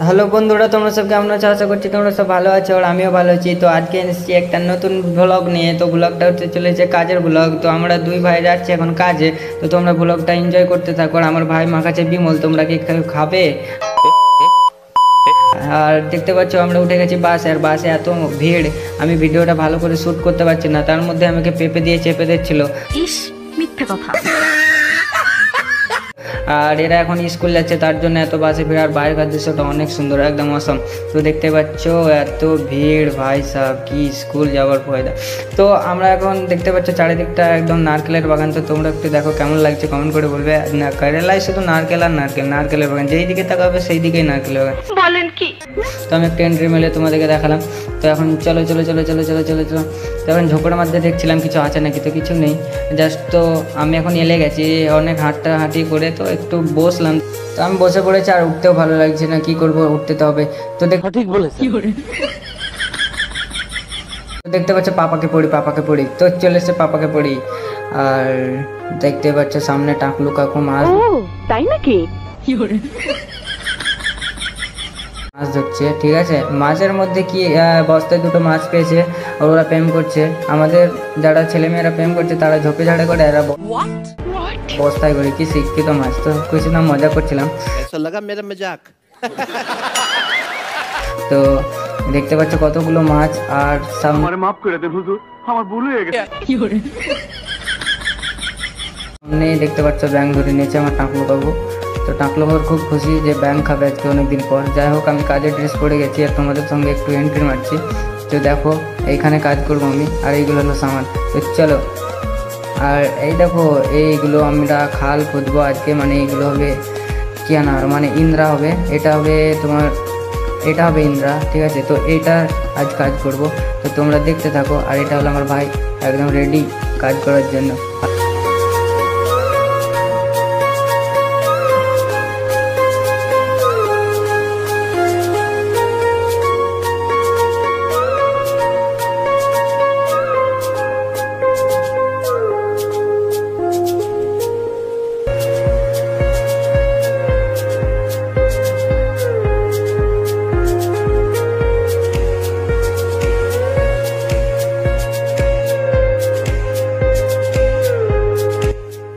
Hello বন্ধুরা, তোমরা সব কেমন আছো? আশা করছি তোমরা সব ভালো আছো আর আমিও ভালো আছি। তো আজকে এসেছি একটা নতুন ব্লগ নিয়ে। তো ব্লগটা হচ্ছে চলেছে কাজের ব্লগ। তো আমরা দুই ভাই যাচ্ছি এখন কাজে। তো তোমরা ব্লগটা এনজয় করতে থাকো। আর আমার ভাই মাখাচ্ছে বিমল, তোমরা কি খাবে? আর দেখতে পাচ্ছ আমরা উঠে গেছি বাসে, আর বাসে এত ভিড়, আমি ভিডিওটা ভালো করে শ্যুট করতে পারছি না। তার মধ্যে আমাকে পেঁপে দিয়ে চেপে দিচ্ছিল। ইস, মিথ্যে কথা। আর এরা এখন স্কুল যাচ্ছে, তার জন্য এত বাসে ভিড়। আর বাইরের দৃশ্যটা অনেক সুন্দর, একদম অসম। তো দেখতে পাচ্ছ এত ভিড়, ভাই সাহেব কি স্কুল যাওয়ার ফয়দা। তো আমরা এখন দেখতে পাচ্ছ চারিদিকটা একদম নারকেলের বাগান। তো তোমরা একটু দেখো কেমন লাগছে, কমেন্ট করে বলবে। না, কেরালায় শুধু নারকেল আর নারকেল, নারকেলের বাগান, যেই দিকে তাকাবে সেই দিকেই নারকেলের বাগান। বলেন কি? তো আমি একটা এন্ট্রি মেলে তোমাদেরকে দেখালাম। তো এখন চলো চলো চলো চলো চলো চলো চলো। তো এখন ঝোপড়ের মধ্যে দেখছিলাম কিছু আছে নাকি, তো কিছু নেই জাস্ট। তো আমি এখন এলে গেছি অনেক হাঁটি করে, তো একটু বসলাম। তো আমি বসে পড়েছি আর উঠতেও ভালো লাগছে না, কি করব, উঠতে তো হবে। তো ঠিক বলেছে। দেখতে পাচ্ছ পাপাকে পড়ি। তো চলে এসছে পাপাকে পড়ি। আর দেখতে পাচ্ছ সামনে টাকলু কাকু মাছ, তাই নাকি? মাছ ধরছে। ঠিক আছে, মাছের মধ্যে কি বস্তায় দুটো মাছ পেয়েছে, আর ওরা প্রেম করছে। আমাদের যারা ছেলেমেয়েরা প্রেম করছে তারা ঝোপে ঝাড়ে করে, এরা বস্তায় করে। কি শিক্ষিত মাছ। তো কিছু না, মজা করছিলাম। তো দেখতে পাচ্ছ কতগুলো মাছ। আর সামনে মাফ করে দে হুজুর, আমার ভুল হয়ে গেছে। সামনে দেখতে পাচ্ছ ব্যাঙ ধরে নিয়েছে আমার টাকলু কাকু। তো টাকলু কাকু খুব খুশি যে ব্যাঙ খাবে আজকে অনেকদিন পর। যাই হোক, আমি কাজের ড্রেস পরে গেছি আর তোমাদের সঙ্গে একটু এন্ট্রি মারছি। তো দেখো এইখানে কাজ করবো আমি, আর এইগুলো হলো সামান। তো চলো। আর এই দেখো এইগুলো আমরা খাল খুঁজবো আজকে, মানে এইগুলো হবে কিয়ানার, মানে ইন্দ্রা হবে। এটা হবে তোমার, এটা হবে ইন্দ্রা। ঠিক আছে, তো এইটা আজ কাজ করব। তো তোমরা দেখতে থাকো। আর এটা হলো আমার ভাই, একদম রেডি কাজ করার জন্য।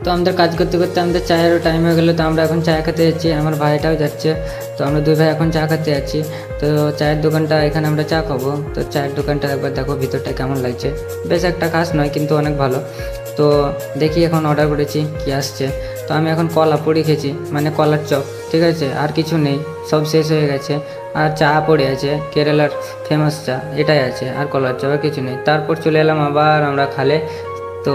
তো আমাদের কাজ করতে করতে আমাদের চায়েরও টাইম হয়ে গেলো। তো আমরা এখন চা খেতে যাচ্ছি, আমার ভাইটাও যাচ্ছে। তো আমরা দুই ভাই এখন চা খেতে যাচ্ছি। তো চায়ের দোকানটা, এখানে আমরা চা খাবো। তো চায়ের দোকানটা একবার দেখো ভিতরটা কেমন লাগছে। বেশ একটা খাস নয় কিন্তু অনেক ভালো। তো দেখি এখন অর্ডার করেছি কি আসছে। তো আমি এখন কলা পড়ি খেয়েছি, মানে কলার চপ। ঠিক আছে, আর কিছু নেই, সব শেষ হয়ে গেছে। আর চা পড়ে আছে, কেরালার ফেমাস চা এটাই আছে, আর কলার চপ আর কিছু নেই। তারপর চলে এলাম আবার আমরা খালে। তো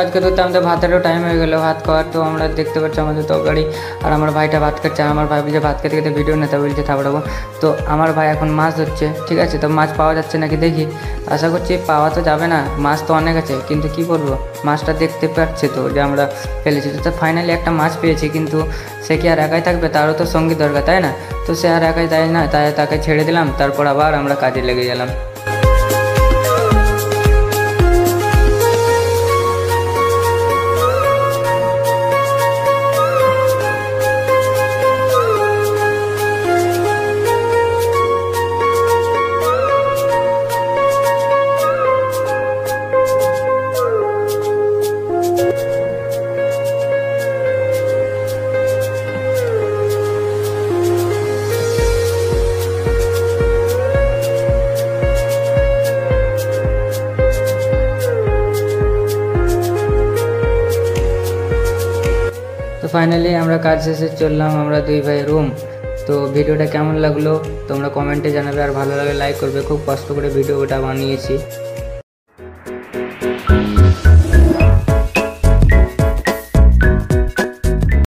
কাজ করতে করতে আমাদের ভাতেরও টাইম হয়ে গেলো, ভাত খাওয়ার। তো আমরা দেখতে পাচ্ছি আমাদের তরকারি, আর আমার ভাইটা ভাত খাচ্ছে। আর আমার ভাই বলছে ভাত খেতে খেতে ভিডিও নিতে বলছে থাপড়াবো। তো আমার ভাই এখন মাছ ধরছে। ঠিক আছে, তো মাছ পাওয়া যাচ্ছে নাকি দেখি। আশা করছি পাওয়া তো যাবে না, মাছ তো অনেক আছে, কিন্তু কি করবো, মাছটা দেখতে পাচ্ছে তো যে আমরা ফেলেছি। তো ফাইনালি একটা মাছ পেয়েছি, কিন্তু সে কি আর একাই থাকবে, তারও তো সঙ্গী দরকার, তাই না? তো সে আর একাই তাই না, তাই তাকে ছেড়ে দিলাম। তারপর আবার আমরা কাজে লেগে গেলাম। তো ফাইনালি আমরা কাজ শেষে চললাম আমরা দুই ভাই রুম। তো ভিডিওটা কেমন লাগলো তোমরা কমেন্টে জানাবে, আর ভালো লাগলে লাইক করবে। খুব কষ্ট করে ভিডিওটা বানিয়েছি।